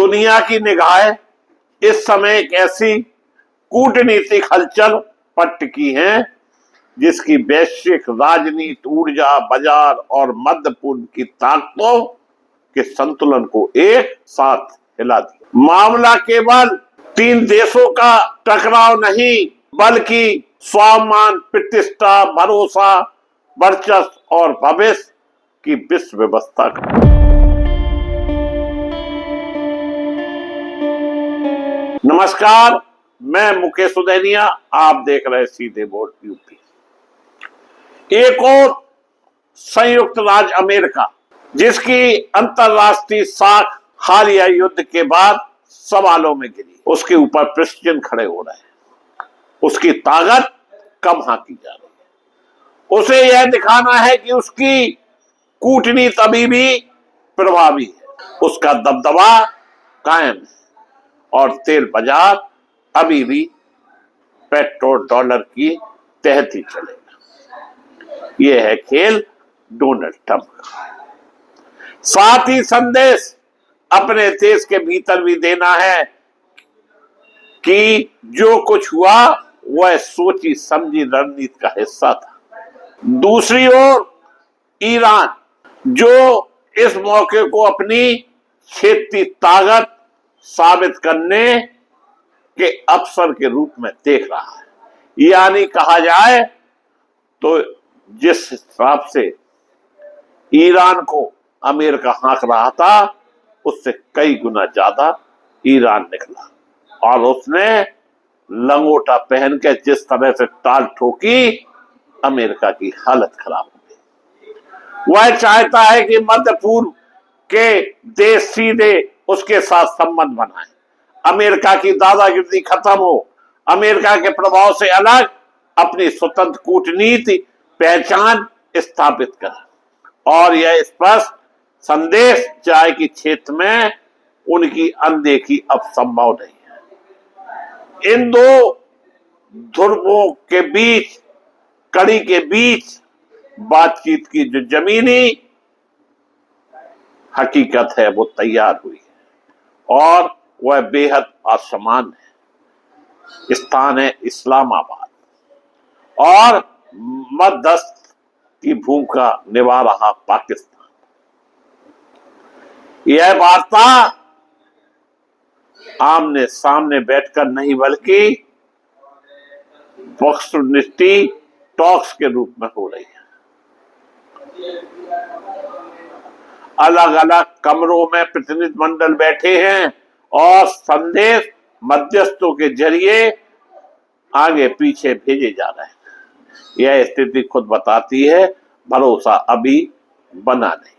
दुनिया की निगाहें इस समय एक ऐसी कूटनीतिक हलचल पर टिकी हैं जिसकी वैश्विक राजनीति, ऊर्जा बाजार और मध्य पूर्व की ताकतों के संतुलन को एक साथ हिला दिया। मामला केवल 3 देशों का टकराव नहीं, बल्कि स्वाभिमान, प्रतिष्ठा, भरोसा, वर्चस्व और भविष्य की विश्व व्यवस्था का। नमस्कार, मैं मुकेश सुदैनिया, आप देख रहे सीधे बोर्ड यूपी। एक और संयुक्त राज्य अमेरिका, जिसकी अंतरराष्ट्रीय साख हालिया युद्ध के बाद सवालों में गिरी, उसके ऊपर प्रश्न खड़े हो रहे हैं। उसकी ताकत कम हाकी जा रही है। उसे यह दिखाना है कि उसकी कूटनीति अभी भी प्रभावी है, उसका दबदबा कायम है और तेल बाजार अभी भी पेट्रोल डॉलर की तहत ही चलेगा। यह है खेल डोनाल्ड ट्रंप का। साथ ही संदेश अपने देश के भीतर भी देना है कि जो कुछ हुआ वह सोची समझी रणनीति का हिस्सा था। दूसरी ओर ईरान, जो इस मौके को अपनी क्षेत्रीय ताकत साबित करने के अवसर के रूप में देख रहा है। यानी कहा जाए तो जिस हिसाब से ईरान को अमेरिका हाँक रहा था, उससे कई गुना ज्यादा ईरान निकला और उसने लंगोटा पहन के जिस तरह से टाल ठोकी, अमेरिका की हालत खराब हो गई। वह चाहता है कि मध्य पूर्व के देश सीधे उसके साथ संबंध बनाए, अमेरिका की दादागिरी खत्म हो, अमेरिका के प्रभाव से अलग अपनी स्वतंत्र कूटनीति पहचान स्थापित करे। और यह स्पष्ट संदेश जाए कि क्षेत्र में उनकी अनदेखी अब संभव नहीं है। इन दो ध्रुवों के बीच, कड़ी के बीच बातचीत की जो जमीनी हकीकत है वो तैयार हुई है और वह बेहद असमान है। स्थान है इस्लामाबाद और मध्यस्थ की भूमिका निभा रहा पाकिस्तान। यह वार्ता आमने सामने बैठकर नहीं, बल्कि प्रॉक्सिमिटी टॉक्स के रूप में हो रही है। अलग अलग कमरों में प्रतिनिधिमंडल बैठे हैं और संदेश मध्यस्थों के जरिए आगे पीछे भेजे जा रहे हैं। यह स्थिति खुद बताती है भरोसा अभी बना नहीं।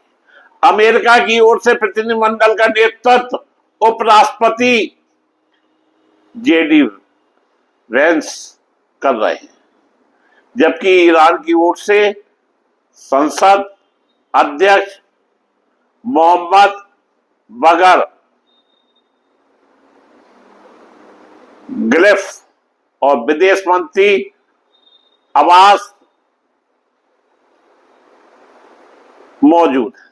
अमेरिका की ओर से प्रतिनिधिमंडल का नेतृत्व उपराष्ट्रपति जेडी वेंस कर रहे हैं, जबकि ईरान की ओर से संसद अध्यक्ष मोहम्मद बगर गलिफ और विदेश मंत्री अब्बास मौजूद है।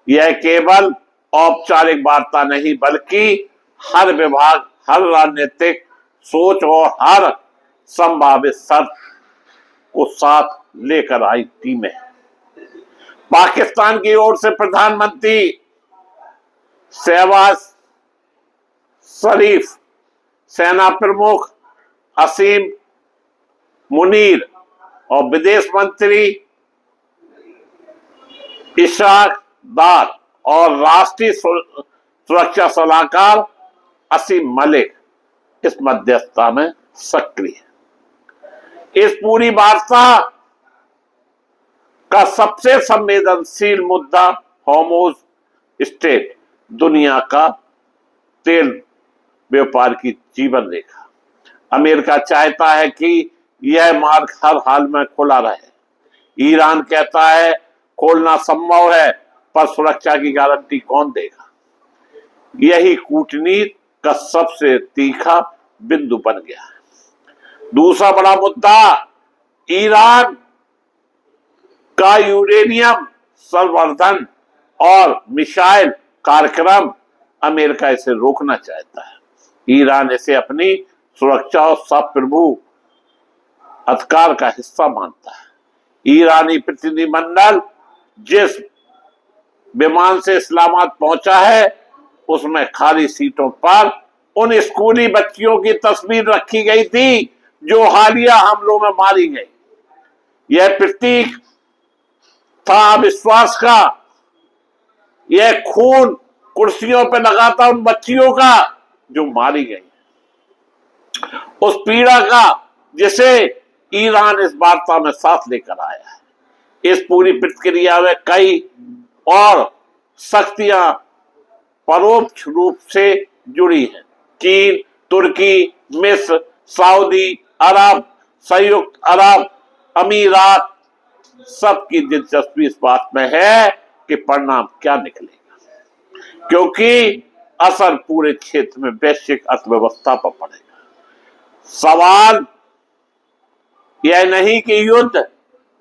यह केवल औपचारिक वार्ता नहीं, बल्कि हर विभाग, हर राजनीतिक सोच और हर संभावित शर्त को साथ लेकर आई टीमें। पाकिस्तान की ओर से प्रधानमंत्री शहबाज शरीफ, सेना प्रमुख असीम मुनीर और विदेश मंत्री इशराक दार और राष्ट्रीय सुरक्षा सलाहकार असीम मलिक इस मध्यस्थता में सक्रिय है। इस पूरी वार्ता का सबसे संवेदनशील मुद्दा हॉर्मुज़ स्ट्रेट, दुनिया का तेल व्यापार की जीवन रेखा। अमेरिका चाहता है कि यह मार्ग हर हाल में खुला रहे। ईरान कहता है खोलना संभव है, पर सुरक्षा की गारंटी कौन देगा। यही कूटनीति का सबसे तीखा बिंदु बन गया है। दूसरा बड़ा मुद्दा ईरान का यूरेनियम संवर्धन और मिसाइल कार्यक्रम अमेरिका इसे रोकना चाहता है। ईरान इसे अपनी सुरक्षा और संप्रभु अधिकार का हिस्सा मानता है। ईरानी प्रतिनिधिमंडल जिस विमान से इस्लामाबाद पहुंचा है उसमें खाली सीटों पर उन स्कूली बच्चियों की तस्वीर रखी गई थी जो हालिया हमलों में मारी गई। यह प्रतीक था विश्वास का। यह खून कुर्सियों पर लगा था उन बच्चियों का जो मारी गई, उस पीड़ा का जिसे ईरान इस वार्ता में साथ लेकर आया है। इस पूरी प्रक्रिया में कई और शक्तियां परोक्ष रूप से जुड़ी हैं। चीन, तुर्की, मिस्र, सऊदी अरब, संयुक्त अरब अमीरात, सबकी दिलचस्पी इस बात में है कि परिणाम क्या निकलेगा, क्योंकि असर पूरे क्षेत्र में वैश्विक अर्थव्यवस्था पर पड़ेगा। सवाल यह नहीं कि युद्ध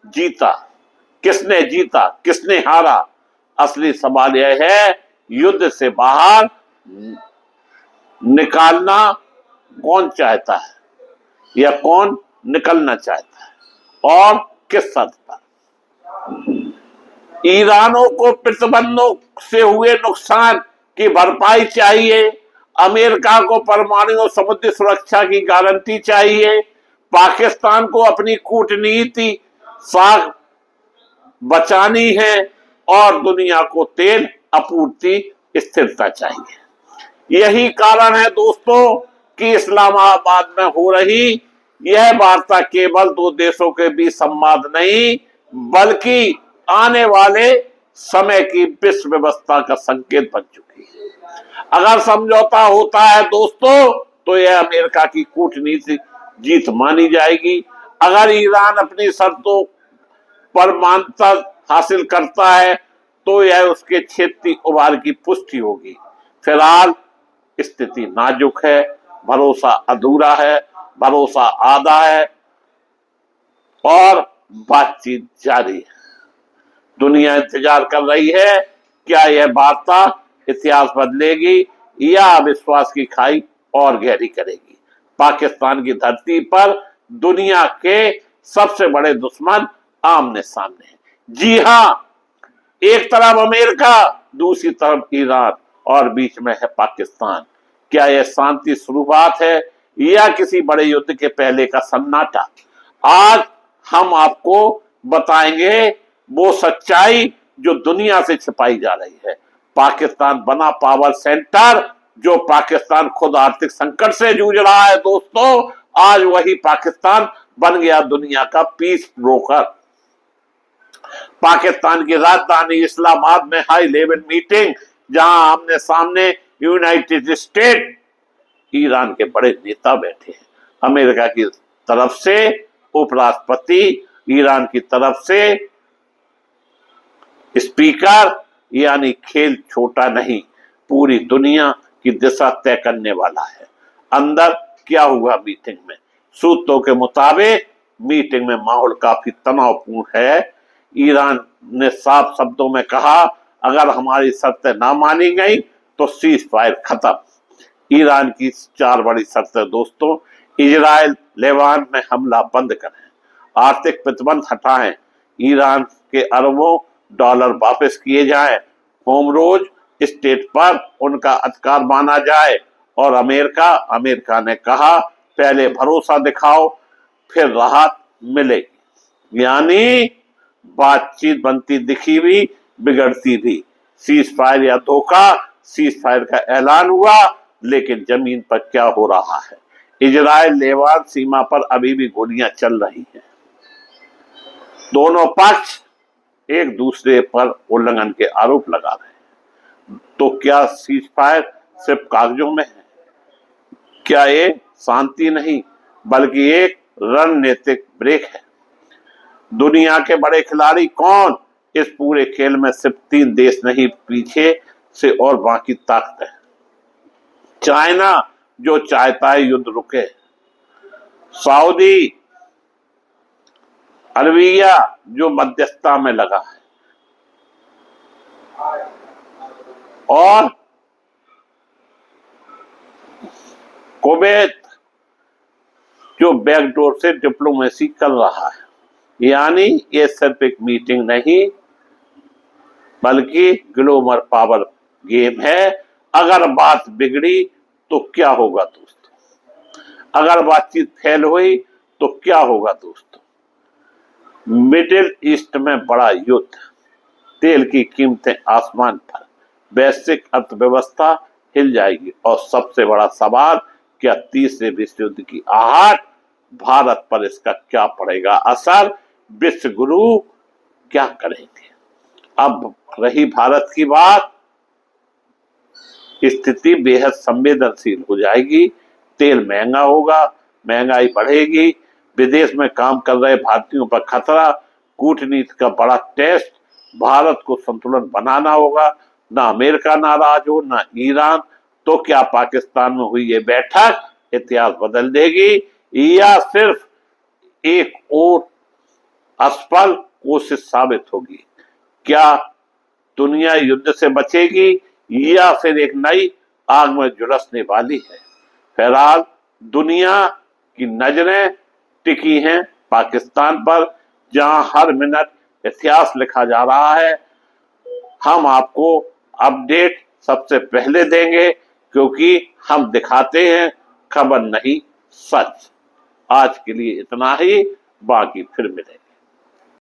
जीता, किसने हारा। असली सवाल यह है युद्ध से बाहर निकालना कौन चाहता है या कौन निकलना चाहता है और किस शर्त पर। ईरानों को प्रतिबंधों से हुए नुकसान की भरपाई चाहिए। अमेरिका को परमाणु और समुद्री सुरक्षा की गारंटी चाहिए। पाकिस्तान को अपनी कूटनीति साख बचानी है और दुनिया को तेल आपूर्ति स्थिरता चाहिए। यही कारण है दोस्तों कि इस्लामाबाद में हो रही यह वार्ता केवल दो देशों के बीच संवाद नहीं बल्कि आने वाले समय की विश्व व्यवस्था का संकेत बन चुकी है। अगर समझौता होता है दोस्तों तो यह अमेरिका की कूटनीति जीत मानी जाएगी। अगर ईरान अपनी शर्तों पर मान्यता हासिल करता है तो यह उसके क्षेत्रीय उभार की पुष्टि होगी। फिलहाल स्थिति नाजुक है, भरोसा अधूरा है, भरोसा आधा है और बातचीत जारी है। दुनिया इंतजार कर रही है क्या यह वार्ता इतिहास बदलेगी या विश्वास की खाई और गहरी करेगी। पाकिस्तान की धरती पर दुनिया के सबसे बड़े दुश्मन आमने सामने हैं। जी हां, एक तरफ अमेरिका, दूसरी तरफ ईरान और बीच में है पाकिस्तान। क्या यह शांति शुरुआत है या किसी बड़े युद्ध के पहले का सन्नाटा। आज हम आपको बताएंगे वो सच्चाई जो दुनिया से छिपाई जा रही है। पाकिस्तान बना पावर सेंटर, जो पाकिस्तान खुद आर्थिक संकट से जूझ रहा है दोस्तों, आज वही पाकिस्तान बन गया दुनिया का पीस ब्रोकर। पाकिस्तान की राजधानी इस्लामाबाद में हाई लेवल मीटिंग, जहां आमने सामने यूनाइटेड स्टेट, ईरान के बड़े नेता बैठे हैं। अमेरिका की तरफ से उपराष्ट्रपति, ईरान की तरफ से स्पीकर, यानी खेल छोटा नहीं, पूरी दुनिया की दिशा तय करने वाला है। अंदर क्या हुआ मीटिंग में? सूत्रों के मुताबिक मीटिंग में माहौल काफी तनावपूर्ण है। ईरान ने साफ शब्दों में कहा अगर हमारी शर्तें ना मानी गई तो सीज फायर खत्म। ईरान की 4 बड़ी शर्तें दोस्तों: इजराइल लेबान में हमला बंद करें, आर्थिक प्रतिबंध हटाएं, ईरान के अरबों डॉलर वापस किए जाएं, होमरोज स्टेट पर उनका अधिकार माना जाए और अमेरिका ने कहा पहले भरोसा दिखाओ फिर राहत मिलेगी। यानी बातचीत बनती दिखी भी बिगड़ती भी। सीज फायर या धोखा, सीज फायर का ऐलान हुआ लेकिन जमीन पर क्या हो रहा है? इजराइल लेबान सीमा पर अभी भी गोलियां चल रही हैं। दोनों पक्ष एक दूसरे पर उल्लंघन के आरोप लगा रहे हैं। तो क्या सीज फायर सिर्फ कागजों में है? क्या ये शांति नहीं बल्कि एक रणनीतिक ब्रेक है? दुनिया के बड़े खिलाड़ी कौन? इस पूरे खेल में सिर्फ 3 देश नहीं, पीछे से और बाकी ताकत है। चाइना जो चाहता है युद्ध रुके, सऊदी अरबिया जो मध्यस्थता में लगा है, और कुवैत जो बैकडोर से डिप्लोमेसी कर रहा है, यानी ये सिर्फ एक मीटिंग नहीं बल्कि ग्लोबल पावर गेम है। अगर बात बिगड़ी तो क्या होगा दोस्तों, अगर बातचीत फेल हुई तो क्या होगा दोस्तों? मिडिल ईस्ट में बड़ा युद्ध, तेल की कीमतें आसमान पर, वैश्विक अर्थव्यवस्था हिल जाएगी और सबसे बड़ा सवाल, क्या तीसरे विश्व युद्ध की आहट भारत पर इसका क्या पड़ेगा असर? विश्व गुरु क्या करेंगे? अब रही भारत की बात, स्थिति बेहद संवेदनशील हो जाएगी। तेल महंगा होगा, महंगाई बढ़ेगी, विदेश में काम कर रहे भारतीयों पर खतरा, कूटनीति का बड़ा टेस्ट, भारत को संतुलन बनाना होगा। ना अमेरिका नाराज हो, ना ईरान, तो क्या पाकिस्तान में हुई ये बैठक इतिहास बदल देगी या सिर्फ एक और असफल कोशिश साबित होगी? क्या दुनिया युद्ध से बचेगी या फिर एक नई आग में झुलसने वाली है? फिलहाल दुनिया की नजरें टिकी हैं पाकिस्तान पर, जहां हर मिनट इतिहास लिखा जा रहा है। हम आपको अपडेट सबसे पहले देंगे क्योंकि हम दिखाते हैं खबर नहीं सच। आज के लिए इतना ही, बाकी फिर मिलेंगे।